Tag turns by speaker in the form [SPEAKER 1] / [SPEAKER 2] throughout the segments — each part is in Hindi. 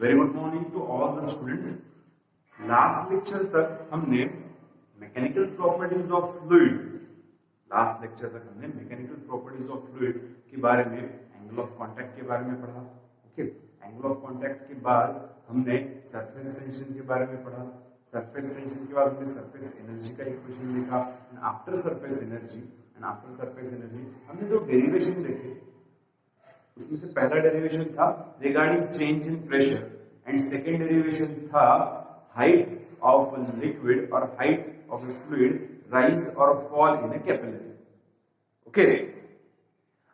[SPEAKER 1] Very good morning to all the students. Last lecture तक हमने मैकेनिकल प्रॉपर्टीज ऑफ फ्लूइड के बारे में, एंगल ऑफ कांटेक्ट के बारे में पढ़ा। ओके, एंगल ऑफ कांटेक्ट के बाद हमने सरफेस टेंशन के बारे में पढ़ा। सरफेस टेंशन के बाद हमने सरफेस एनर्जी का इक्वेशन लिखा। एंड आफ्टर सरफेस एनर्जी हमने दो डेरिवेशन देखे। उसमें से पहला डेरिवेशन था regarding change in pressure and second derivation था हाइट ऑफ लिक्विड और हाइट ऑफ फ्लूइड राइज और fall in A capillary. Okay,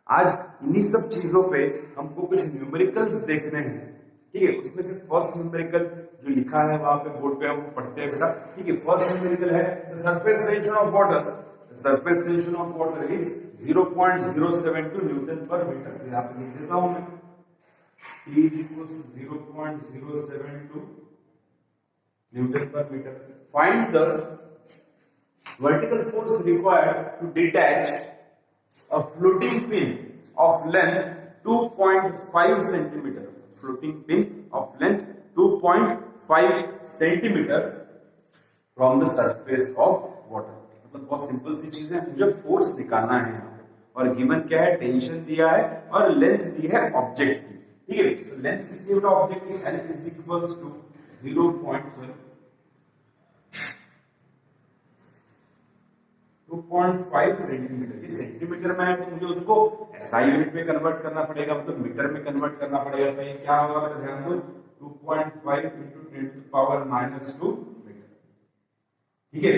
[SPEAKER 1] आज इन्हीं सब चीजों पे हमको कुछ न्यूमेरिकल्स देखने हैं। ठीक है, उसमें से फर्स्ट न्यूमेरिकल जो लिखा है वहां पे बोर्ड पे हम पढ़ते हैं बेटा। ठीक है, फर्स्ट न्यूमेरिकल है the surface tension of water. Surface tension of water is 0.072 newton पर मीटर। यहाँ पे लिख देता हूं मैं, T is equals to 0.072 newton पर metre. Find the vertical force required to detach a floating pin of length 2.5 centimeter. Floating pin of length 2.5 centimeter from the surface of water. मतलब बहुत सिंपल सी चीज है, मुझे फोर्स निकालना है यहाँ पे और गिवन क्या है, टेंशन दिया है और लेंथ दी है ऑब्जेक्ट की। ठीक है, तो लेंथ कितनी है ऑब्जेक्ट की, L is equals to 2.5 centimetre. ये सेंटीमीटर में है तो मुझे उसको एसआई यूनिट में कन्वर्ट करना पड़ेगा, मतलब मीटर में कन्वर्ट करना पड़ेगा। तो ये क्या होगा मेरा ध्यान दो, 2.5 into 10 to the power -2 metre. ठीक है,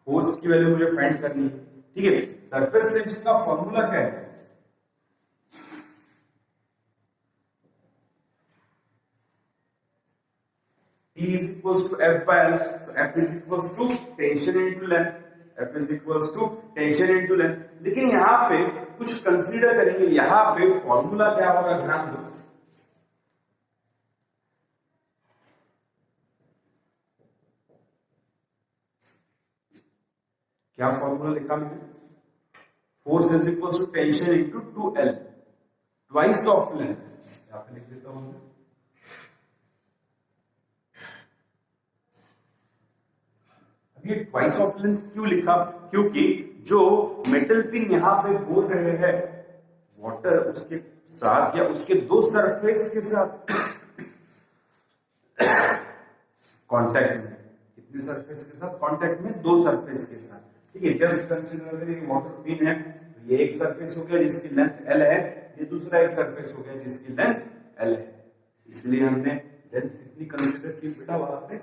[SPEAKER 1] फोर्स की वैल्यू मुझे फाइंड करनी है। ठीक है, सरफेस टेंशन का फॉर्मूला क्या है, T is equals to F by L. So F is equals to tension into length. F is equals to tension into length. लेकिन यहाँ पे कुछ कंसीडर करेंगे, यहाँ पे फॉर्मूला क्या होगा, ध्यान दो। क्या फॉर्मूला लिखा मैंने, force is equals to tension into 2L, twice of length. यहाँ पे लिख देता हूं, ये ट्वाइस ऑफ लेंथ क्यों लिखा, क्योंकि जो मेटल पिन यहां पे बोल रहे हैं वाटर उसके साथ या उसके दो सरफेस के साथ कांटेक्ट में, कितने सरफेस के साथ कांटेक्ट में, दो सरफेस के साथ। ठीक है, जस्ट कंसीडर करिए वाटर पिन है, तो ये एक सरफेस हो गया जिसकी लेंथ L है, ये दूसरा एक सरफेस हो गया जिसकी लेंथ L है। इसलिए हमने लेंथ कितनी कंसीडर की बेटा, वहां पे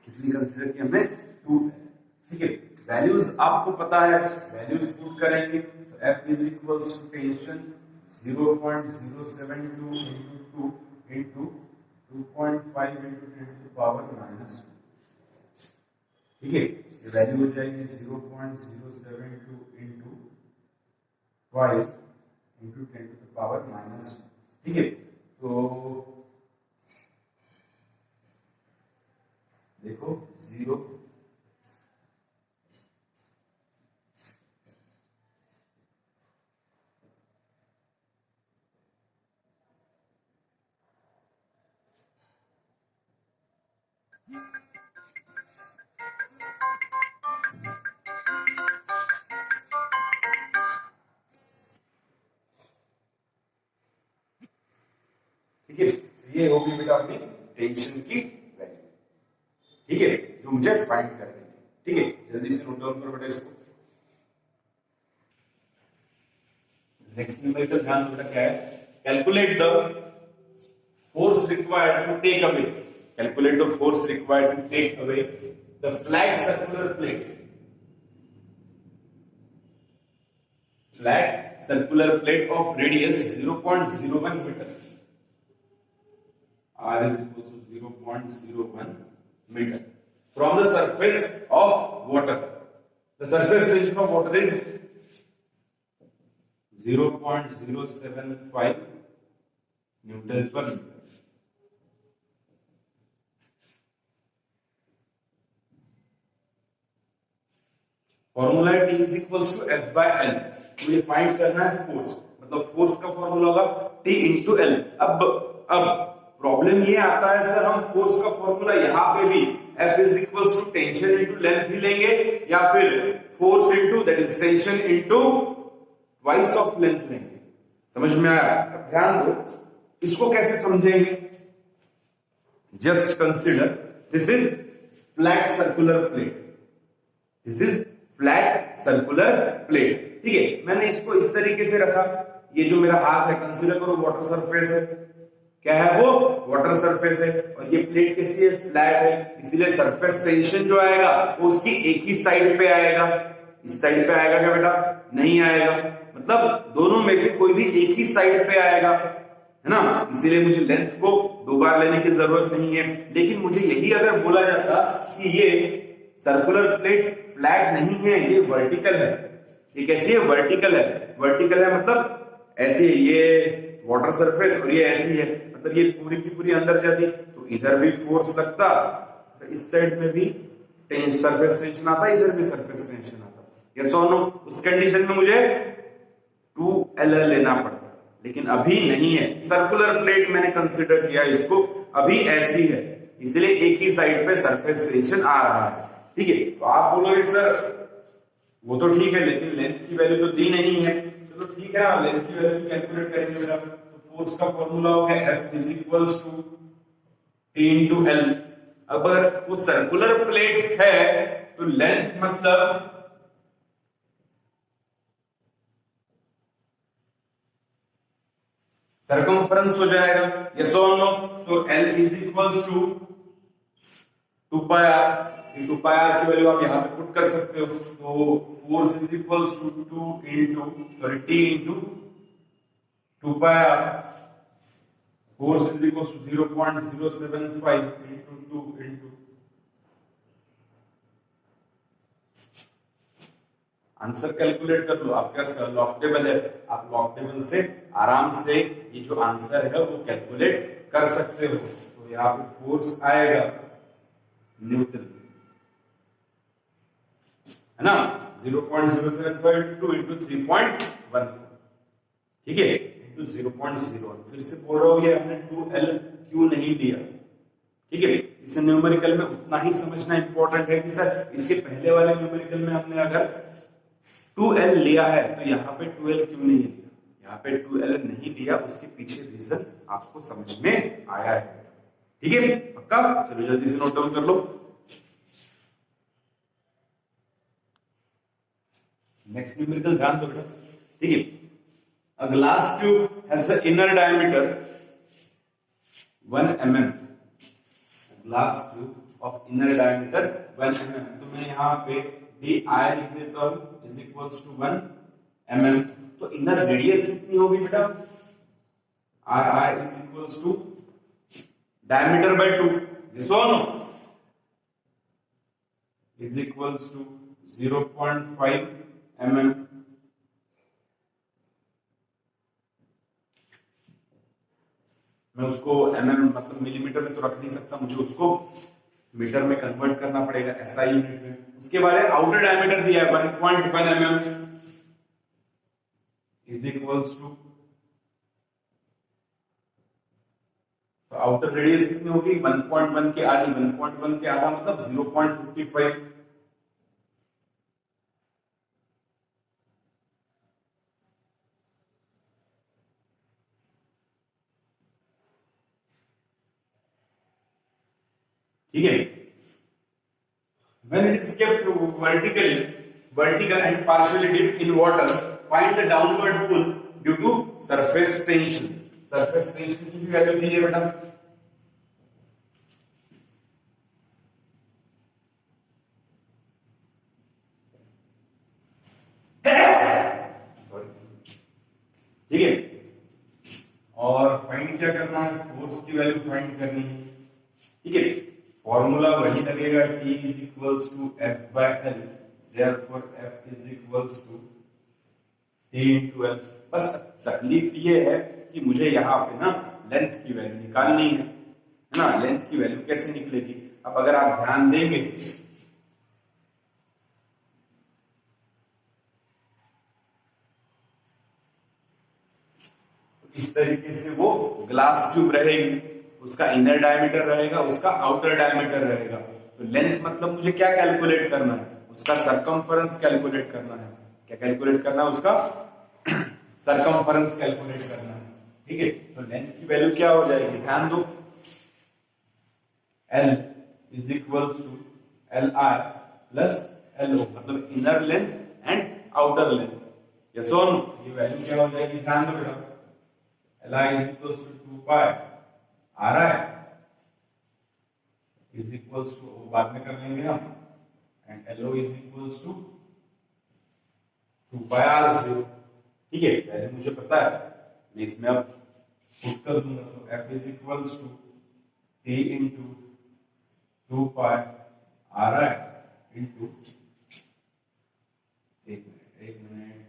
[SPEAKER 1] कितनी कंसीडर की हमने, 2। ठीक है, वैल्यूज आपको पता है, वैल्यूज पुट करेंगे। तो F is equals to tension 0.072 into 2 into 2.5 into 10 to the power -2। ठीक है, ये वैल्यू हो जाएगी 0.072 into 5 into 10 to the power -2। ठीक है, तो देखो 0 ठीक है, ये होगी बेटा अपनी टेंशन की वैल्यू। ठीक है, जो मुझे फाइंड करनी थी। ठीक है, जल्दी से नोट डाउन करो बेटा इसको। नेक्स्ट न्यूमेरिकल ध्यान बेटा क्या है, calculate the force required to take away, calculate the force required to take away the flat circular plate, flat circular plate of radius 0.01 metre. R is equals to 0.01 meter from the surface of water. The surface tension of water is 0.075 Newton per meter. Formula है T is equals to F by L। मुझे फाइंड करना है फोर्स, मतलब फोर्स का फॉर्मूला होगा T इंटू L। अब प्रॉब्लम ये आता है सर, हम फोर्स का फॉर्मूला यहाँ पे भी F is equals to tension into length ही लेंगे, या फिर force into that is tension into twice of length लेंगे। समझ में आया? ध्यान दो, इसको कैसे समझेंगे? Just consider this is flat circular plate, this is flat circular plate. ठीक है, मैंने इसको इस तरीके से रखा, ये जो मेरा हाथ है कंसीडर करो वाटर सरफेस है। क्या है वो? वाटर सरफेस है। और ये प्लेट कैसी है? फ्लैट है, इसीलिए सरफेस टेंशन जो आएगा वो उसकी एक ही साइड पे आएगा। इस साइड पे आएगा क्या बेटा? नहीं आएगा। मतलब दोनों में से कोई भी एक ही साइड पे आएगा, है ना। इसीलिए मुझे लेंथ को दो बार लेने की जरूरत नहीं है। लेकिन मुझे यही अगर बोला जाता कि ये सर्कुलर प्लेट फ्लैट नहीं है, ये वर्टिकल है। ये कैसी है? वर्टिकल है। वर्टिकल है मतलब ऐसे, ये वाटर सरफेस और ये ऐसी है, मतलब ये पूरी की पूरी अंदर जाती तो इधर भी फोर्स लगता, तो इस साइड में भी सरफेस टेंशन आता, इधर भी सरफेस टेंशन आता। यस और नो? उस कंडीशन में मुझे 2L लेना पड़ता, लेकिन अभी नहीं है। सर्कुलर प्लेट मैंने कंसीडर किया इसको, अभी ऐसी है, इसलिए एक ही साइड पे सरफेस टेंशन आ रहा है। ठीक है, तो आप बोलोगे सर वो तो ठीक है, लेकिन लेंथ की वैल्यू तो दी नहीं है। चलो ठीक है ना, लेंथ की वैल्यू कैलकुलेट करेंगे मेरा। तो फोर्स का फॉर्मूला हो गया F is equals to T into L। अगर वो सर्कुलर प्लेट है तो लेंथ मतलब सरकमफ्रेंस हो जाएगा। यस और नो? तो L is equals to 2πr। 2πr की वैल्यू आप यहां पे पुट कर सकते हो। तो force is equals to T into 2πr। Force is equals to 0.075 into 2 into answer calculate कर लो। आपके पास लॉग टेबल है, आप लॉग टेबल से आराम से ये जो आंसर है वो कैलकुलेट कर सकते हो। तो यहाँ पे फोर्स आएगा न्यूटन, है ना, 0.075 इंटू 3.14, ठीक है, इंटू 0.01। फिर से बोल रहा हूं, ये हमने 2L क्यों नहीं लिया? ठीक है, इसे न्यूमेरिकल में उतना ही समझना इंपॉर्टेंट है कि सर इसके पहले वाले न्यूमेरिकल में हमने अगर 2L लिया है तो यहाँ पे 2L क्यों नहीं लिया? यहाँ पे 2L नहीं लिया, उसके पीछे रीजन आपको समझ में आया है। ठीक है, पक्का? चलो जल्दी से नोट डाउन कर लो। नेक्स्ट न्यूमेरिकल ध्यान दो बेटा। ठीक है, a glass tube has the inner diameter 1 mm। glass tube of inner diameter 1 mm। तो मैं यहाँ पे di लिख देता हूं इज इक्वल्स टू 1 mm। तो इनर रेडियस कितनी होगी बेटा? ri is equals to diameter by 2, yes और naught, is equals to 0.5 mm। मैं उसको mm मतलब मिलीमीटर में तो रख नहीं सकता, मुझे उसको मीटर में कन्वर्ट करना पड़ेगा, SI यूनिट में। उसके बाद आउटर डायमीटर दिया है 1.1 mm इज इक्वल्स टू, तो आउटर रेडियस कितनी होगी? 1.1 के आधी। 1.1 के आधा मतलब 0.55। ठीक है, when it is kept vertical and partially dipped in water, find the downward pull due to surface tension। surface tension की भी वैल्यू दी है बेटा। ठीक है, और फाइंड क्या करना है? फोर्स की वैल्यू फाइंड करनी है। ठीक है, फॉर्मूला वही लगेगा, T is equals to F by L, therefore F is equals to T into L। बस तकलीफ ये है कि मुझे यहाँ पे ना लेंथ की वैल्यू निकालनी है ना। लेंथ की वैल्यू कैसे निकलेगी? अब अगर आप ध्यान देंगे इस तरीके से वो ग्लास ट्यूब रहेगी, उसका इनर डायमीटर रहेगा, उसका आउटर डायमीटर रहेगा। तो लेंथ मतलब मुझे क्या कैलकुलेट करना है, उसका सरकमफेरेंस कैलकुलेट करना है। क्या कैलकुलेट करना है, उसका सरकमफेरेंस कैलकुलेट करना है। ठीक है, तो लेंथ की वैल्यू क्या हो जाएगी, ध्यान दो, L is equals to Li plus Lo, मतलब inner length and outer length. Yes और नो, ये वैल्यू क्या हो जाएगी, ध्यान दो बेटा, Li is equals to 2 pi Ri is equals to, बाद में कर लेंगे हम, and Lo is equals to 2 pi R0। ठीक है, वैल्यू मुझे पता है, मैं इसमें अब पुट कर दूंगा, तो F is equals to T into 2 pi Ri into, एक minute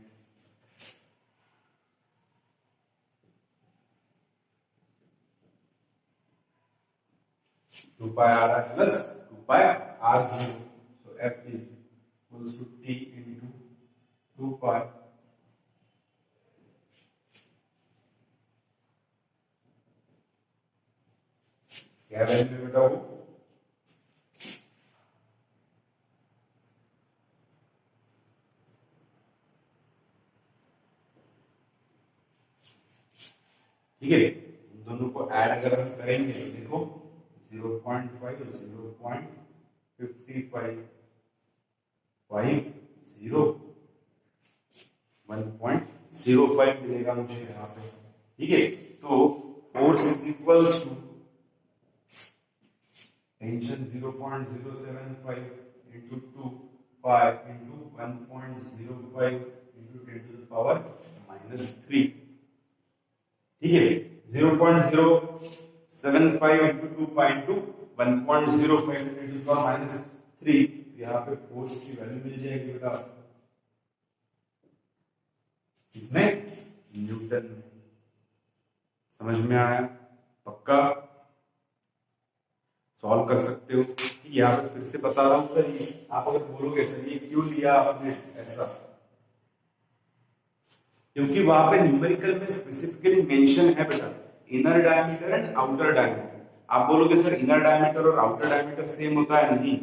[SPEAKER 1] 2 pi Ri plus 2 pi R0, so F is equals to T into 2 pi क्या वैल्यू बेटा वो, ठीक है, इन दोनों को ऐड अगर हम करेंगे तो देखो 0.5 और 0.55 1.05 मिलेगा मुझे यहाँ पे। ठीक है, तो force is equals to tension 0.075 into 2 pi into 1.05 into 10 to the power -3। ठीक है, 0.075 into 2 pi into 1.05 into 10 to the power -3, यहाँ पे फोर्स की वैल्यू मिल जाएगी बेटा, इसमें न्यूटन में। समझ में आया, पक्का सॉल्व कर सकते हो। यहाँ पे फिर से बता रहा हूं सर, ये आप अगर बोलोगे सर ये क्यों लिया आपने ऐसा, क्योंकि वहां पे न्यूमेरिकल में स्पेसिफिकली मेंशन है बेटा inner diameter and outer diameter. आप बोलोगे सर इनर डायमीटर और आउटर डायमीटर सेम होता है, नहीं,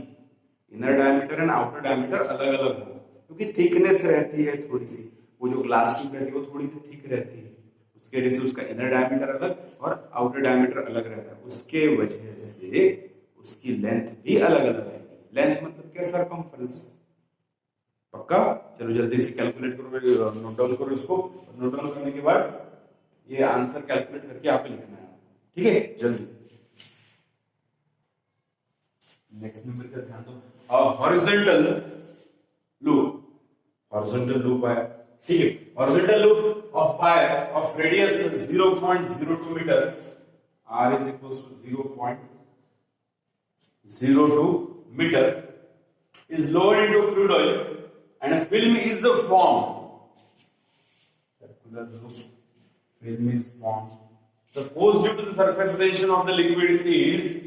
[SPEAKER 1] inner diameter and outer diameter अलग अलग हो, क्योंकि थिकनेस रहती है थोड़ी सी, वो जो ग्लास ट्यूब रहती है वो थोड़ी सी थिक रहती है, उसके वजह से उसका इनर डायमीटर अलग और आउटर डायमीटर अलग रहता है, उसके वजह से उसकी लेंथ भी अलग अलग आएगी। लेंथ मतलब क्या, सरकमफेरेंस। पक्का, चलो जल्दी से कैलकुलेट करो, नोट डाउन करो इसको, नोट डाउन करने के बाद ये आंसर कैलकुलेट करके आप लिखना है। ठीक है, जल्दी नेक्स्ट नंबर का ध्यान दो, हॉरिजॉन्टल लूप है। ठीक है, horizontal loop of wire of radius 0.02 metre, r is equals to 0.02 meter is lowered into crude oil and a film is the formed. Circular loop, film is formed. The force due to the surface tension of the liquid is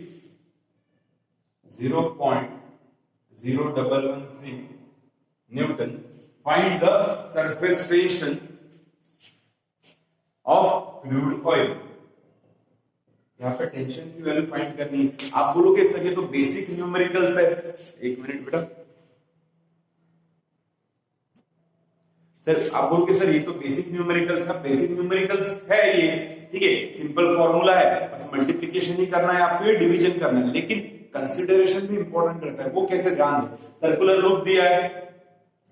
[SPEAKER 1] 0.0113 Newton. Find the surface tension of crude oil. यहाँ पे टेंशन की वैल्यू फाइंड करनी है। आप बोलोगे सर ये तो बेसिक न्यूमेरिकल्स है, एक मिनट बेटा, सर आप बोलोगे सर ये तो बेसिक न्यूमेरिकल्स है, बेसिक न्यूमेरिकल्स है ये, ठीक है, सिंपल फॉर्मूला है, बस मल्टीप्लिकेशन ही करना है आपको, ये डिवीजन करना है, लेकिन कंसिडरेशन भी इंपॉर्टेंट रहता है, वो कैसे ध्यान दो। सर्कुलर लूप दिया है,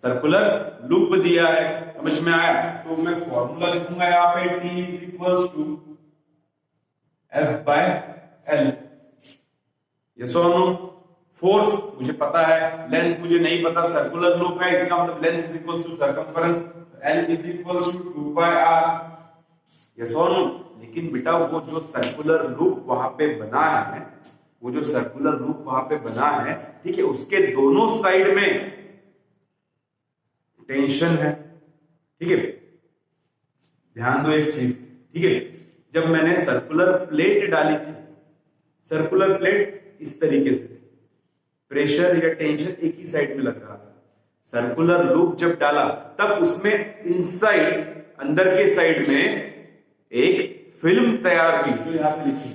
[SPEAKER 1] सर्कुलर लूप दिया है, समझ में आया, तो मैं फॉर्मूला लिखूंगा यहाँ पे T is equals to F by L। Yes और नो, फोर्स मुझे पता है, लेंथ मुझे नहीं पता, सर्कुलर लूप है, इसका मतलब length is equals to circumference, L is equals to 2 pi R। Yes और नो, लेकिन बेटा वो जो सर्कुलर लूप वहां पे बना है, वो जो सर्कुलर लूप वहां पे बना है, ठीक है, उसके दोनों साइड में टेंशन है। ठीक है, ध्यान दो एक चीज, ठीक है, जब मैंने सर्कुलर प्लेट डाली थी, सर्कुलर प्लेट इस तरीके से थी, प्रेशर या टेंशन एक ही साइड में लग रहा था। सर्कुलर लूप जब डाला तब उसमें इनसाइड, अंदर के साइड में एक फिल्म तैयार हुई जो यहाँ पे लिखी,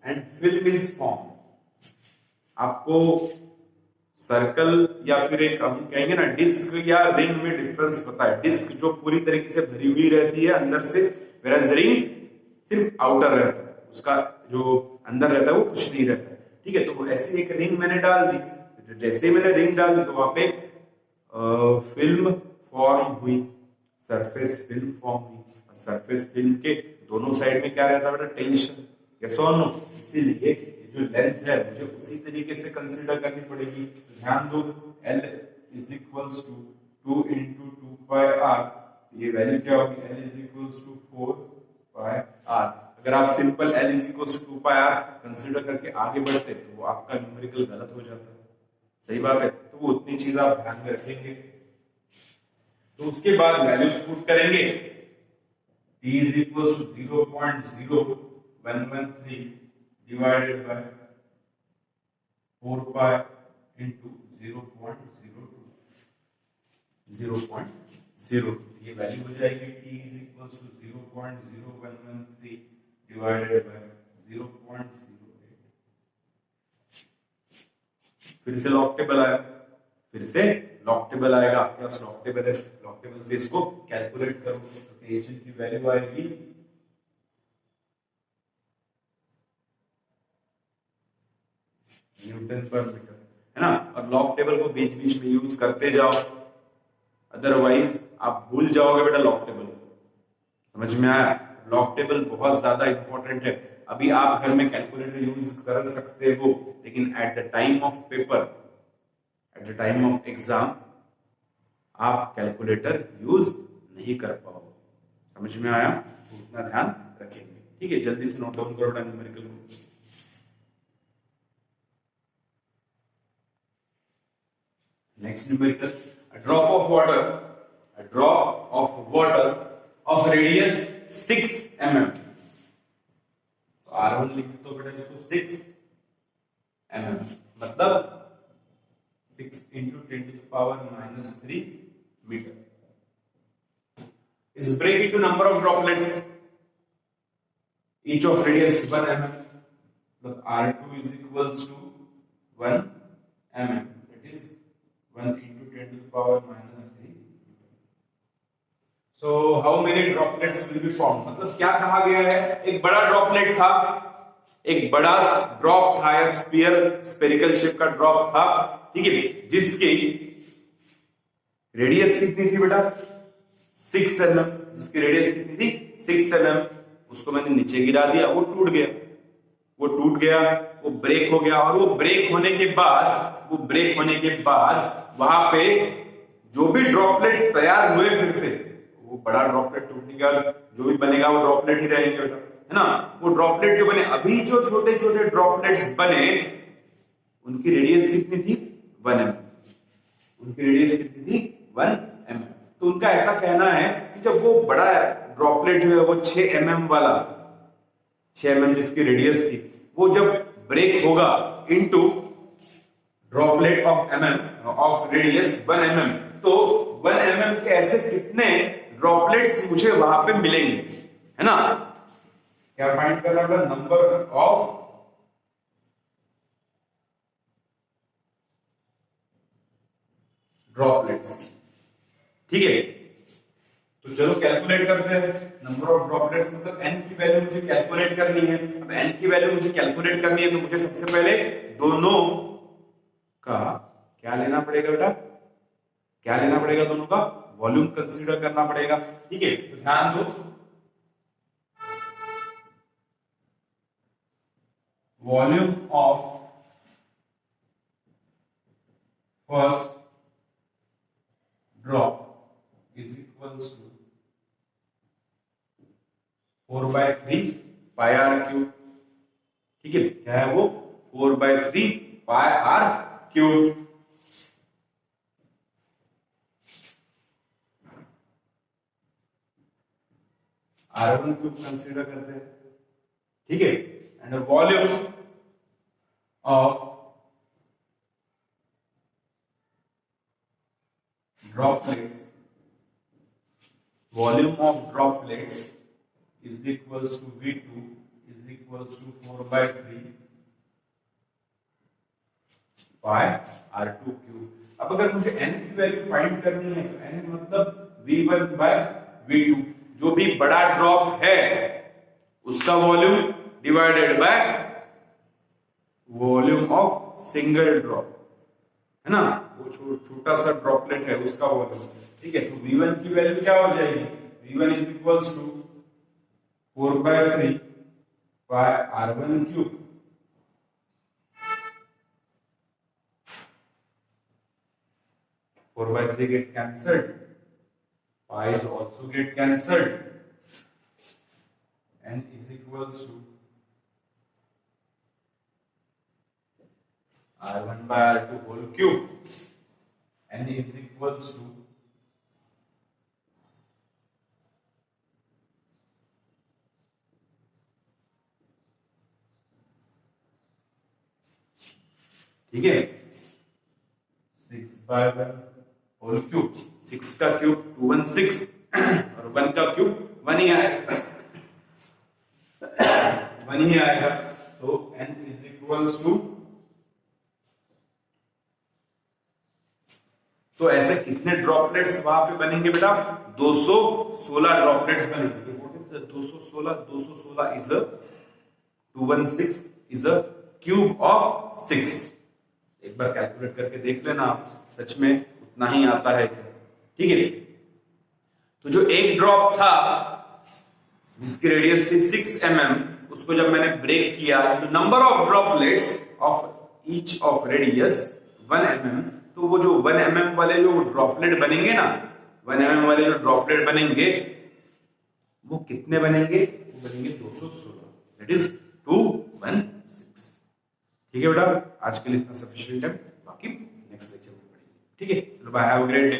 [SPEAKER 1] एंड फिल्म इज फॉर्म। आपको सर्कल या फिर एक हम कहेंगे ना डिस्क या रिंग में डिफरेंस पता है। डिस्क जो पूरी तरीके से भरी हुई रहती है अंदर से, whereas रिंग सिर्फ आउटर रहता है, उसका जो अंदर रहता है वो कुछ नहीं रहता है। ठीक है, तो ऐसी एक रिंग मैंने डाल दी, तो जैसे ही मैंने रिंग डाल दी तो वहां पे फिल्म फॉर्म हुई, सरफेस फिल्म फॉर्म हुई। सरफेस फिल्म के दोनों साइड में क्या रहता है बेटा, टेंशन, यस और नो। इसीलिए जो लेंथ है मुझे उसी तरीके से कंसीडर करनी पड़ेगी। ध्यान दो, L is equals to 2 into 2 pi r, ये वैल्यू क्या होगी, L is equals to 4 pi r। अगर आप simple L is equals to 2 pi r consider करके आगे बढ़ते तो वो आपका न्यूमेरिकल गलत हो जाता है। सही बात है, तो वो उतनी चीज आप ध्यान में रखेंगे। तो उसके बाद वैल्यूज पुट करेंगे, t is equals to 0.0113 divided by 4 pi into 0.02, 0.02, ये वैल्यू हो जाएगी t is equals to 0.0113 divided by 0.08। फिर से लॉग टेबल आया, फिर से लॉग टेबल आएगा, आपके पास लॉग टेबल है, लॉग टेबल से इसको कैलकुलेट करो तो टेंशन की वैल्यू आएगी न्यूटन पर मीटर, है ना। और लॉग टेबल को बीच बीच में यूज करते जाओ, अदरवाइज आप भूल जाओगे बेटा लॉग टेबल को। समझ में आया, लॉग टेबल बहुत ज्यादा इंपॉर्टेंट है। अभी आप घर में कैलकुलेटर यूज कर सकते हो, लेकिन at the time of paper, at the time of exam आप कैलकुलेटर यूज नहीं कर पाओगे। समझ में आया, तो उतना ध्यान रखेंगे। ठीक है, जल्दी से नोट डाउन करो न्यूमेरिकल को। Next numerical, a drop of water of radius 6 mm। तो R1 लिख दो बेटा इसको 6 mm, मतलब 6 into 10 to the power minus 3 meter is break into number of droplets, each of radius 1 mm, मतलब R2 is equals to 1 mm, that is 1 into 10 to the power minus 3। So how many droplets will be formed? मतलब क्या कहा गया है, एक बड़ा ड्रॉपलेट था, एक बड़ा ड्रॉप था या स्पेरिकल शेप का ड्रॉप था, ठीक है, जिसकी रेडियस कितनी थी बेटा 6 mm, जिसकी रेडियस कितनी थी 6 mm। उसको मैंने नीचे गिरा दिया, वो टूट गया, वो टूट गया, वो ब्रेक हो गया, और वो ब्रेक होने के बाद वहां पे जो भी ड्रॉपलेट्स तैयार हुए, फिर से वो बड़ा ड्रॉपलेट टूटने के बाद जो भी बनेगा वो ड्रॉपलेट ही रहेंगे बेटा, है ना। वो ड्रॉपलेट जो बने, अभी जो छोटे छोटे ड्रॉपलेट्स बने उनकी रेडियस कितनी थी 1 mm, उनकी रेडियस कितनी थी 1 mm। तो उनका ऐसा कहना है कि जब वो बड़ा ड्रॉपलेट जो है वो 6 mm वाला, 6 mm जिसकी रेडियस थी, वो जब ब्रेक होगा into droplet of radius 1 mm, तो 1 mm के ऐसे कितने ड्रॉपलेट्स मुझे वहां पे मिलेंगे, है ना। क्या फाइंड करना होगा, नंबर ऑफ ड्रॉपलेट्स। ठीक है, तो चलो कैलकुलेट करते हैं। नंबर ऑफ ड्रॉपलेट्स मतलब n की वैल्यू मुझे कैलकुलेट करनी है। अब n की वैल्यू मुझे कैलकुलेट करनी है तो मुझे सबसे पहले दोनों का क्या लेना पड़ेगा बेटा, क्या लेना पड़ेगा, दोनों का वॉल्यूम कंसीडर करना पड़ेगा। ठीक है, तो ध्यान दो, volume of first drop is equals to 4/3 pi R cube. ठीक है, क्या है वो 4/3 pi R cube. R1 cube consider करते हैं, ठीक है, and volume of droplets, volume of droplets is equals to V2 is equals to 4/3 pi R2 cube. अब अगर मुझे n की वैल्यू फाइंड करनी है तो n मतलब V1/V2, जो भी बड़ा ड्रॉप है उसका volume divided by volume of single drop, है ना, वो छोटा सा ड्रॉपलेट है उसका वॉल्यूम। ठीक है, तो V1 की वैल्यू क्या हो जाएगी, V1 is equals to 4/3 by R1 cube. Four by 3 get cancelled, pi's also get cancelled, n is equals to R1 by R2 whole cube, n is equals to ठीक है 6/1 होल क्यूब। 6 का क्यूब 216 और 1 का क्यूब 1 ही आएगा, 1 ही आएगा। तो n इज इक्वल्स टू, तो ऐसे कितने ड्रॉपलेट्स वहां पे बनेंगे बेटा, 216 ड्रॉपलेट्स बनेंगे। What is 216? 216 is 216 is a cube of 6। एक बार कैलकुलेट करके देख लेना आप, सच में उतना ही आता है क्या। ठीक है, तो जो एक ड्रॉप था जिसकी रेडियस थी 6 mm, उसको जब मैंने ब्रेक किया तो number of droplets of each of radius 1 mm, तो वो जो 1 mm वाले जो ड्रॉपलेट बनेंगे ना, 1 mm वाले जो ड्रॉपलेट बनेंगे वो कितने बनेंगे, वो बनेंगे 216, दैट इज 216। ठीक है बेटा, आज के लिए इतना सफिशिएंट है, बाकी नेक्स्ट लेक्चर में पढ़ेंगे। ठीक है, चलो bye, have a great day.